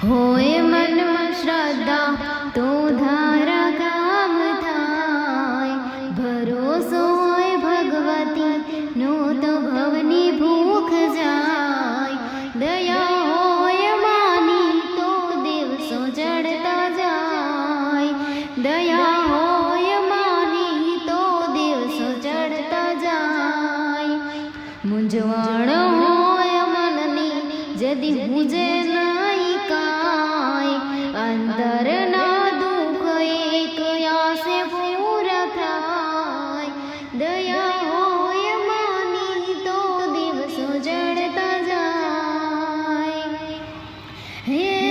होय मन में श्रद्धा तो धारा काम थाय। भरोसो होय भगवती नो तो भवनी भूख जाय। दया होय मानी तो दिवसो जड़ता जाय। दया होय मानी तो दिवसो जड़ता जाय। मूंझवण होय मननी जदि मुझे नाई काय। अंदर ना दुख एक आसे पूरा थाय। दया होय मानी तो दिवसो जड़ता जाय। हे